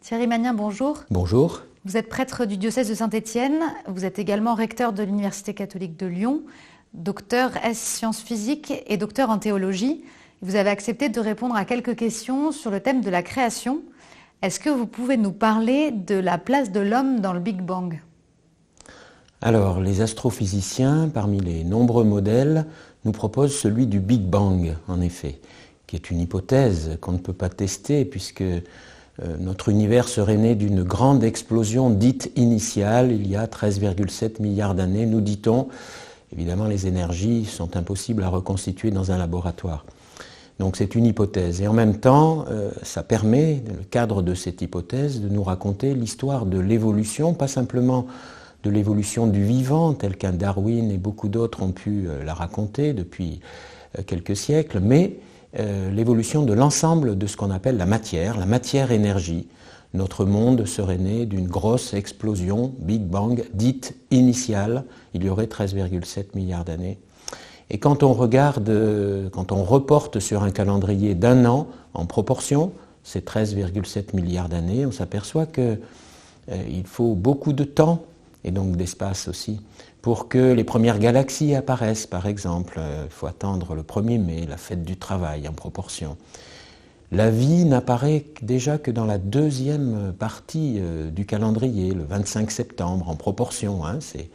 Thierry Magnin, bonjour. Bonjour. Vous êtes prêtre du diocèse de Saint-Étienne, vous êtes également recteur de l'Université catholique de Lyon, docteur ès sciences physiques et docteur en théologie. Vous avez accepté de répondre à quelques questions sur le thème de la création. Est-ce que vous pouvez nous parler de la place de l'homme dans le Big Bang ? Alors, les astrophysiciens, parmi les nombreux modèles, nous proposent celui du Big Bang, en effet, qui est une hypothèse qu'on ne peut pas tester puisque notre univers serait né d'une grande explosion dite initiale il y a 13,7 milliards d'années, nous dit-on. Évidemment, les énergies sont impossibles à reconstituer dans un laboratoire. Donc c'est une hypothèse. Et en même temps, ça permet, dans le cadre de cette hypothèse, de nous raconter l'histoire de l'évolution, pas simplement de l'évolution du vivant, tel qu'un Darwin et beaucoup d'autres ont pu la raconter depuis quelques siècles, mais l'évolution de l'ensemble de ce qu'on appelle la matière-énergie. Notre monde serait né d'une grosse explosion, Big Bang, dite initiale, il y aurait 13,7 milliards d'années. Et quand on reporte sur un calendrier d'un an, en proportion, c'est 13,7 milliards d'années, on s'aperçoit qu'il faut beaucoup de temps, et donc d'espace aussi, pour que les premières galaxies apparaissent, par exemple. Il faut attendre le 1er mai, la fête du travail, en proportion. La vie n'apparaît déjà que dans la deuxième partie du calendrier, le 25 septembre, en proportion. C'est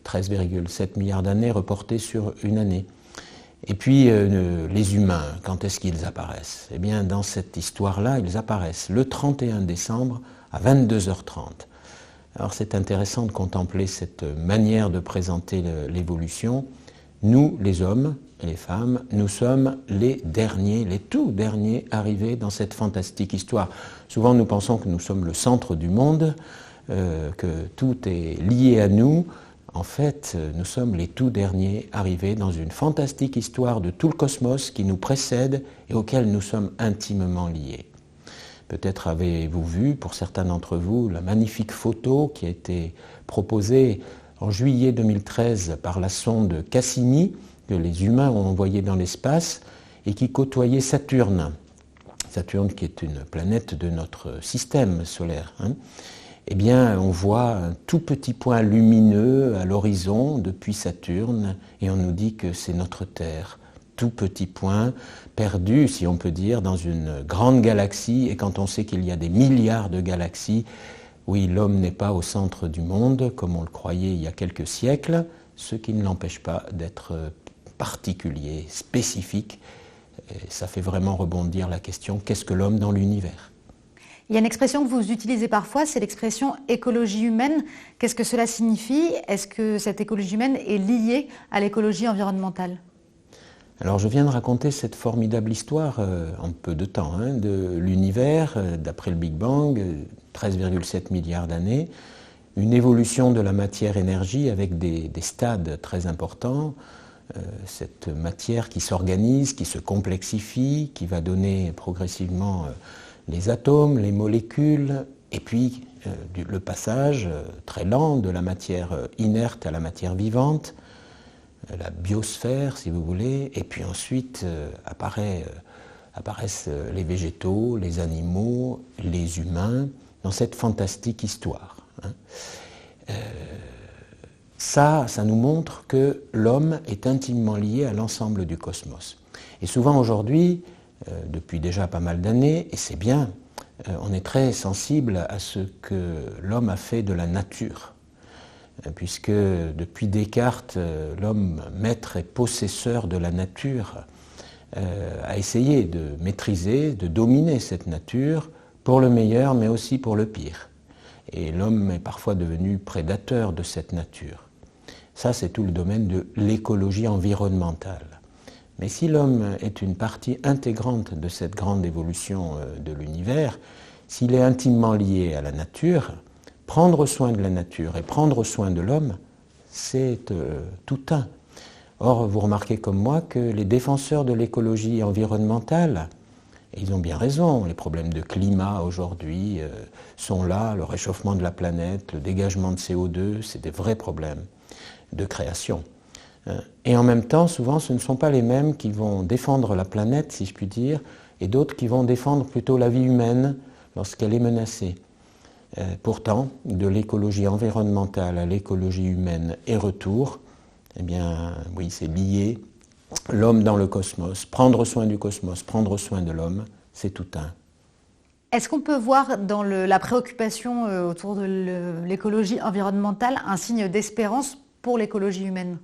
13,7 milliards d'années reportées sur une année. Et puis, les humains, quand est-ce qu'ils apparaissent ? Eh bien, dans cette histoire-là, ils apparaissent le 31 décembre à 22h30. Alors c'est intéressant de contempler cette manière de présenter l'évolution. Nous, les hommes et les femmes, nous sommes les tout derniers arrivés dans cette fantastique histoire. Souvent nous pensons que nous sommes le centre du monde, que tout est lié à nous. En fait, nous sommes les tout derniers arrivés dans une fantastique histoire de tout le cosmos qui nous précède et auquel nous sommes intimement liés. Peut-être avez-vous vu, pour certains d'entre vous, la magnifique photo qui a été proposée en juillet 2013 par la sonde Cassini, que les humains ont envoyée dans l'espace, et qui côtoyait Saturne. Saturne qui est une planète de notre système solaire. Eh bien, on voit un tout petit point lumineux à l'horizon depuis Saturne, et on nous dit que c'est notre Terre. Tout petit point, perdu, si on peut dire, dans une grande galaxie, et quand on sait qu'il y a des milliards de galaxies, oui, l'homme n'est pas au centre du monde, comme on le croyait il y a quelques siècles, ce qui ne l'empêche pas d'être particulier, spécifique. Et ça fait vraiment rebondir la question, qu'est-ce que l'homme dans l'univers ? Il y a une expression que vous utilisez parfois, c'est l'expression écologie humaine. Qu'est-ce que cela signifie ? Est-ce que cette écologie humaine est liée à l'écologie environnementale ? Alors je viens de raconter cette formidable histoire en peu de temps, de l'univers, d'après le Big Bang, 13,7 milliards d'années, une évolution de la matière-énergie avec des stades très importants, cette matière qui s'organise, qui se complexifie, qui va donner progressivement les atomes, les molécules, et puis le passage très lent de la matière inerte à la matière vivante, la biosphère, si vous voulez, et puis ensuite apparaissent les végétaux, les animaux, les humains, dans cette fantastique histoire. Ça nous montre que l'homme est intimement lié à l'ensemble du cosmos. Et souvent aujourd'hui, depuis déjà pas mal d'années, et c'est bien, on est très sensible à ce que l'homme a fait de la nature. Puisque depuis Descartes, l'homme maître et possesseur de la nature a essayé de maîtriser, de dominer cette nature pour le meilleur mais aussi pour le pire. Et l'homme est parfois devenu prédateur de cette nature. Ça, c'est tout le domaine de l'écologie environnementale. Mais si l'homme est une partie intégrante de cette grande évolution de l'univers, s'il est intimement lié à la nature, prendre soin de la nature et prendre soin de l'homme, c'est tout un. Or, vous remarquez comme moi que les défenseurs de l'écologie environnementale, et ils ont bien raison, les problèmes de climat aujourd'hui sont là, le réchauffement de la planète, le dégagement de CO2, c'est des vrais problèmes de création. Et en même temps, souvent, ce ne sont pas les mêmes qui vont défendre la planète, si je puis dire, et d'autres qui vont défendre plutôt la vie humaine, lorsqu'elle est menacée. Pourtant, de l'écologie environnementale à l'écologie humaine et retour, eh bien, oui, c'est lié. L'homme dans le cosmos, prendre soin du cosmos, prendre soin de l'homme, c'est tout un. Est-ce qu'on peut voir dans la préoccupation autour de l'écologie environnementale un signe d'espérance pour l'écologie humaine?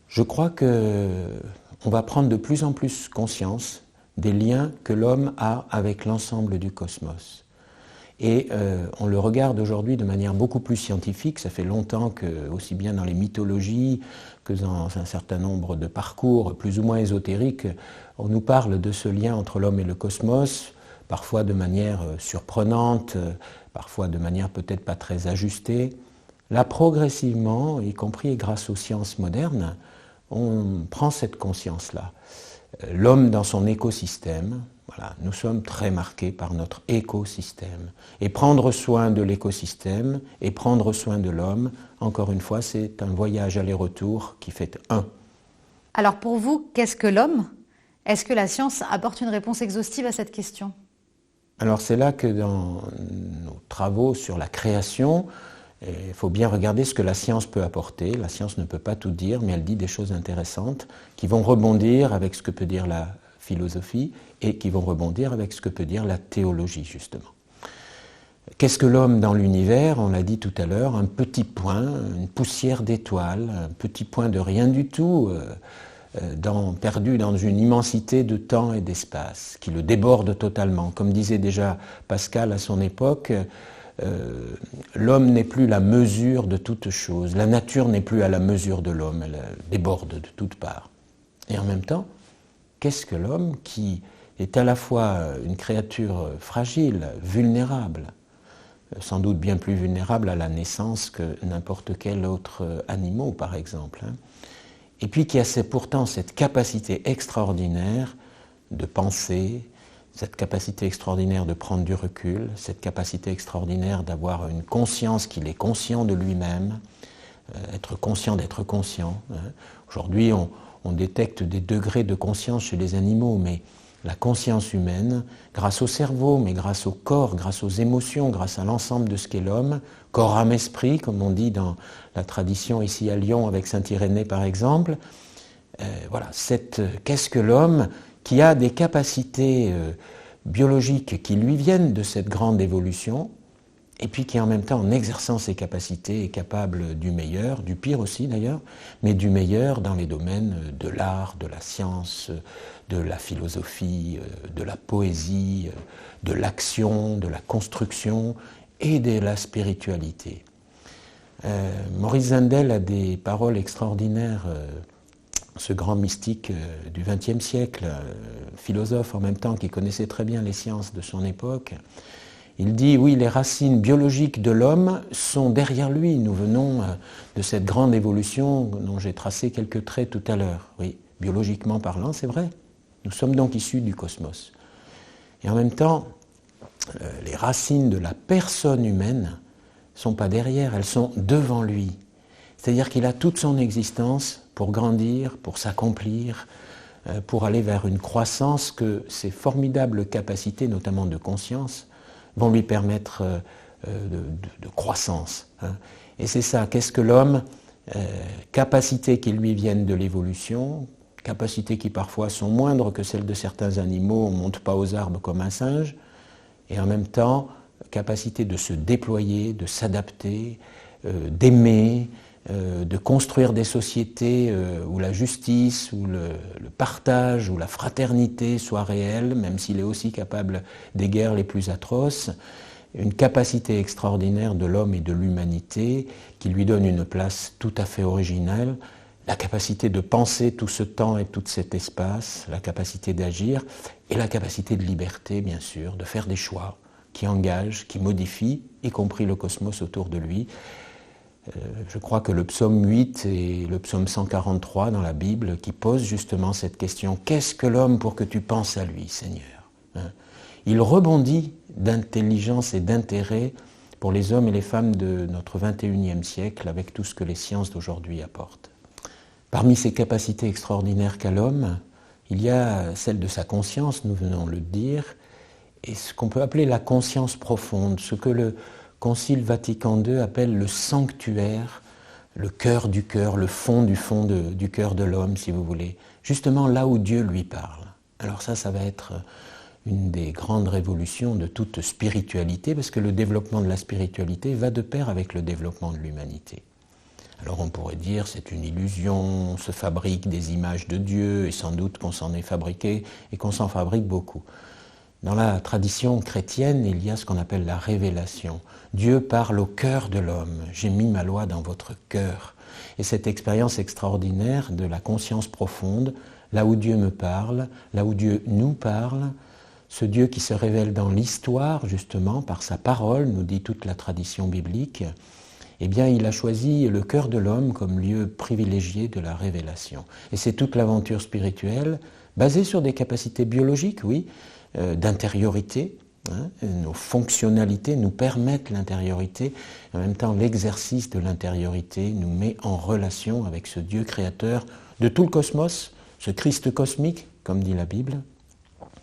Je crois qu'on va prendre de plus en plus conscience des liens que l'homme a avec l'ensemble du cosmos. Et on le regarde aujourd'hui de manière beaucoup plus scientifique. Ça fait longtemps que, aussi bien dans les mythologies que dans un certain nombre de parcours plus ou moins ésotériques, on nous parle de ce lien entre l'homme et le cosmos, parfois de manière surprenante, parfois de manière peut-être pas très ajustée. Là, progressivement, y compris grâce aux sciences modernes, on prend cette conscience-là. L'homme dans son écosystème, voilà, nous sommes très marqués par notre écosystème. Et prendre soin de l'écosystème et prendre soin de l'homme, encore une fois, c'est un voyage aller-retour qui fait un. Alors pour vous, qu'est-ce que l'homme? Est-ce que la science apporte une réponse exhaustive à cette question? Alors c'est là que dans nos travaux sur la création, il faut bien regarder ce que la science peut apporter. La science ne peut pas tout dire, mais elle dit des choses intéressantes qui vont rebondir avec ce que peut dire la philosophie et qui vont rebondir avec ce que peut dire la théologie, justement. Qu'est-ce que l'homme dans l'univers? On l'a dit tout à l'heure, un petit point, une poussière d'étoiles, un petit point de rien du tout, perdu dans une immensité de temps et d'espace, qui le déborde totalement. Comme disait déjà Pascal à son époque, l'homme n'est plus la mesure de toute chose, la nature n'est plus à la mesure de l'homme, elle déborde de toutes parts. Et en même temps, qu'est-ce que l'homme qui est à la fois une créature fragile, vulnérable, sans doute bien plus vulnérable à la naissance que n'importe quel autre animal, par exemple, et puis qui a pourtant cette capacité extraordinaire de penser, cette capacité extraordinaire de prendre du recul, cette capacité extraordinaire d'avoir une conscience qu'il est conscient de lui-même, être conscient d'être conscient. Aujourd'hui, on détecte des degrés de conscience chez les animaux, mais la conscience humaine, grâce au cerveau, mais grâce au corps, grâce aux émotions, grâce à l'ensemble de ce qu'est l'homme, corps, âme, esprit, comme on dit dans la tradition ici à Lyon avec saint Irénée par exemple, voilà, qu'est-ce que l'homme qui a des capacités biologiques qui lui viennent de cette grande évolution, et puis qui en même temps, en exerçant ses capacités, est capable du meilleur, du pire aussi d'ailleurs, mais du meilleur dans les domaines de l'art, de la science, de la philosophie, de la poésie, de l'action, de la construction et de la spiritualité. Maurice Zindel a des paroles extraordinaires, ce grand mystique du XXe siècle, philosophe en même temps qui connaissait très bien les sciences de son époque. Il dit, oui, les racines biologiques de l'homme sont derrière lui. Nous venons de cette grande évolution dont j'ai tracé quelques traits tout à l'heure. Oui, biologiquement parlant, c'est vrai. Nous sommes donc issus du cosmos. Et en même temps, les racines de la personne humaine ne sont pas derrière, elles sont devant lui. C'est-à-dire qu'il a toute son existence pour grandir, pour s'accomplir, pour aller vers une croissance que ses formidables capacités, notamment de conscience, vont lui permettre de croissance. Et c'est ça, qu'est-ce que l'homme? Capacités qui lui viennent de l'évolution, capacités qui parfois sont moindres que celles de certains animaux, on ne monte pas aux arbres comme un singe, et en même temps, capacité de se déployer, de s'adapter, d'aimer, de construire des sociétés où la justice, où le partage, où la fraternité soit réelle, même s'il est aussi capable des guerres les plus atroces, une capacité extraordinaire de l'homme et de l'humanité qui lui donne une place tout à fait originale, la capacité de penser tout ce temps et tout cet espace, la capacité d'agir et la capacité de liberté, bien sûr, de faire des choix qui engagent, qui modifient, y compris le cosmos autour de lui. Je crois que le psaume 8 et le psaume 143 dans la Bible qui posent justement cette question « Qu'est-ce que l'homme pour que tu penses à lui, Seigneur ?» Il rebondit d'intelligence et d'intérêt pour les hommes et les femmes de notre 21e siècle avec tout ce que les sciences d'aujourd'hui apportent. Parmi ces capacités extraordinaires qu'a l'homme, il y a celle de sa conscience, nous venons de le dire, et ce qu'on peut appeler la conscience profonde, ce que le Concile Vatican II appelle le sanctuaire, le cœur du cœur, le fond du cœur de l'homme, si vous voulez, justement là où Dieu lui parle. Alors ça va être une des grandes révolutions de toute spiritualité, parce que le développement de la spiritualité va de pair avec le développement de l'humanité. Alors on pourrait dire c'est une illusion, on se fabrique des images de Dieu, et sans doute qu'on s'en est fabriqué et qu'on s'en fabrique beaucoup. Dans la tradition chrétienne, il y a ce qu'on appelle la révélation. Dieu parle au cœur de l'homme. J'ai mis ma loi dans votre cœur. Et cette expérience extraordinaire de la conscience profonde, là où Dieu me parle, là où Dieu nous parle, ce Dieu qui se révèle dans l'histoire, justement, par sa parole, nous dit toute la tradition biblique, eh bien, il a choisi le cœur de l'homme comme lieu privilégié de la révélation. Et c'est toute l'aventure spirituelle, basée sur des capacités biologiques, oui, d'intériorité. Nos fonctionnalités nous permettent l'intériorité. En même temps, l'exercice de l'intériorité nous met en relation avec ce Dieu créateur de tout le cosmos, ce Christ cosmique, comme dit la Bible,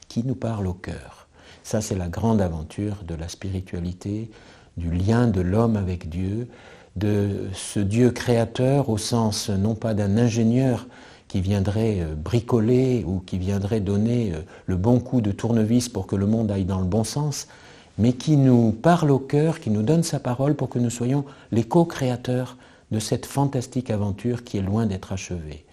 qui nous parle au cœur. Ça, c'est la grande aventure de la spiritualité, du lien de l'homme avec Dieu, de ce Dieu créateur au sens non pas d'un ingénieur qui viendrait bricoler ou qui viendrait donner le bon coup de tournevis pour que le monde aille dans le bon sens, mais qui nous parle au cœur, qui nous donne sa parole pour que nous soyons les co-créateurs de cette fantastique aventure qui est loin d'être achevée.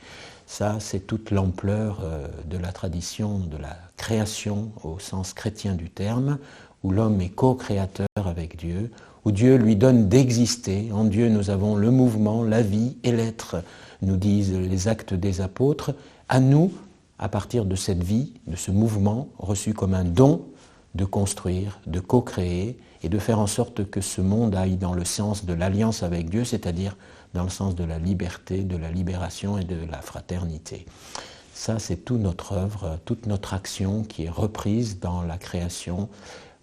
Ça, c'est toute l'ampleur de la tradition de la création au sens chrétien du terme, où l'homme est co-créateur avec Dieu, où Dieu lui donne d'exister. En Dieu, nous avons le mouvement, la vie et l'être, nous disent les actes des apôtres. À nous, à partir de cette vie, de ce mouvement reçu comme un don, de construire, de co-créer et de faire en sorte que ce monde aille dans le sens de l'alliance avec Dieu, c'est-à-dire dans le sens de la liberté, de la libération et de la fraternité. Ça, c'est toute notre œuvre, toute notre action qui est reprise dans la création,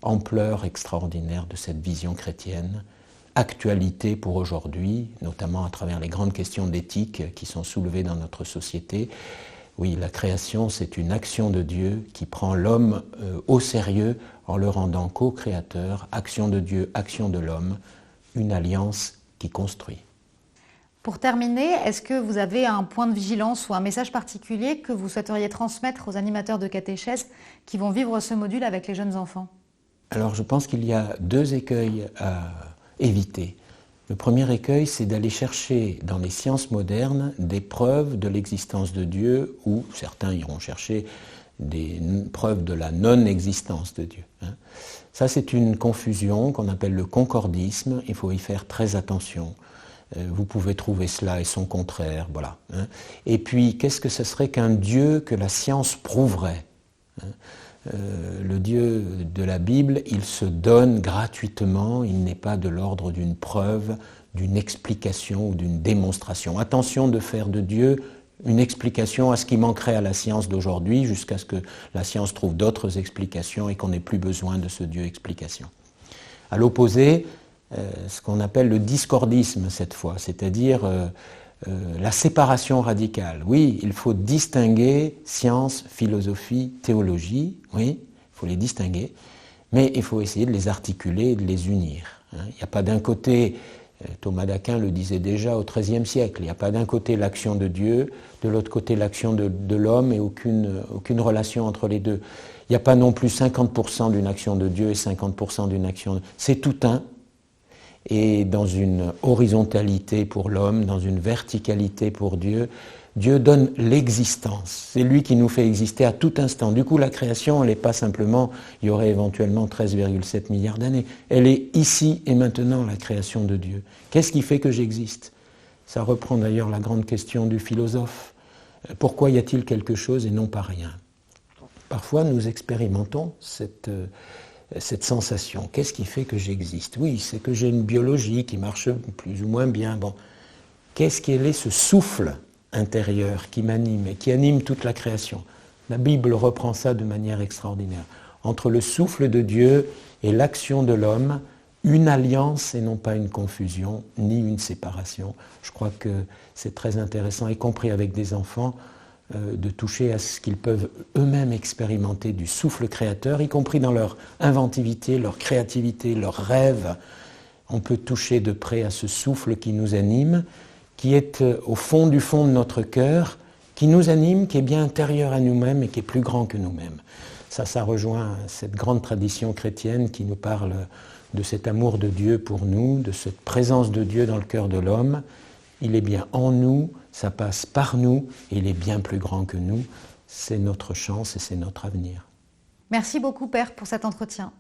ampleur extraordinaire de cette vision chrétienne, actualité pour aujourd'hui, notamment à travers les grandes questions d'éthique qui sont soulevées dans notre société. Oui, la création, c'est une action de Dieu qui prend l'homme au sérieux en le rendant co-créateur, action de Dieu, action de l'homme, une alliance qui construit. Pour terminer, est-ce que vous avez un point de vigilance ou un message particulier que vous souhaiteriez transmettre aux animateurs de catéchèse qui vont vivre ce module avec les jeunes enfants ? Alors je pense qu'il y a deux écueils à éviter. Le premier écueil, c'est d'aller chercher dans les sciences modernes des preuves de l'existence de Dieu, ou certains iront chercher des preuves de la non-existence de Dieu. Ça, c'est une confusion qu'on appelle le concordisme. Il faut y faire très attention. Vous pouvez trouver cela et son contraire, voilà. Et puis, qu'est-ce que ce serait qu'un Dieu que la science prouverait ? Le Dieu de la Bible, il se donne gratuitement, il n'est pas de l'ordre d'une preuve, d'une explication ou d'une démonstration. Attention de faire de Dieu une explication à ce qui manquerait à la science d'aujourd'hui, jusqu'à ce que la science trouve d'autres explications et qu'on n'ait plus besoin de ce Dieu explication. À l'opposé, ce qu'on appelle le discordisme cette fois, c'est-à-dire la séparation radicale. Oui, il faut distinguer science, philosophie, théologie, oui, il faut les distinguer, mais il faut essayer de les articuler et de les unir. Il n'y a pas d'un côté, Thomas d'Aquin le disait déjà au XIIIe siècle, il n'y a pas d'un côté l'action de Dieu, de l'autre côté l'action de l'homme et aucune relation entre les deux. Il n'y a pas non plus 50% d'une action de Dieu et 50% d'une action de... C'est tout un. Et dans une horizontalité pour l'homme, dans une verticalité pour Dieu, Dieu donne l'existence. C'est lui qui nous fait exister à tout instant. Du coup, la création, elle n'est pas simplement, il y aurait éventuellement 13,7 milliards d'années. Elle est ici et maintenant, la création de Dieu. Qu'est-ce qui fait que j'existe ? Ça reprend d'ailleurs la grande question du philosophe. Pourquoi y a-t-il quelque chose et non pas rien ? Parfois, nous expérimentons cette sensation. Qu'est-ce qui fait que j'existe ? Oui, c'est que j'ai une biologie qui marche plus ou moins bien. Bon, quel est ce souffle intérieur qui m'anime et qui anime toute la création ? La Bible reprend ça de manière extraordinaire. Entre le souffle de Dieu et l'action de l'homme, une alliance et non pas une confusion, ni une séparation. Je crois que c'est très intéressant, y compris avec des enfants, de toucher à ce qu'ils peuvent eux-mêmes expérimenter du souffle créateur, y compris dans leur inventivité, leur créativité, leurs rêves. On peut toucher de près à ce souffle qui nous anime, qui est au fond du fond de notre cœur, qui nous anime, qui est bien intérieur à nous-mêmes et qui est plus grand que nous-mêmes. Ça rejoint cette grande tradition chrétienne qui nous parle de cet amour de Dieu pour nous, de cette présence de Dieu dans le cœur de l'homme. Il est bien en nous, ça passe par nous, et il est bien plus grand que nous. C'est notre chance et c'est notre avenir. Merci beaucoup, Père, pour cet entretien.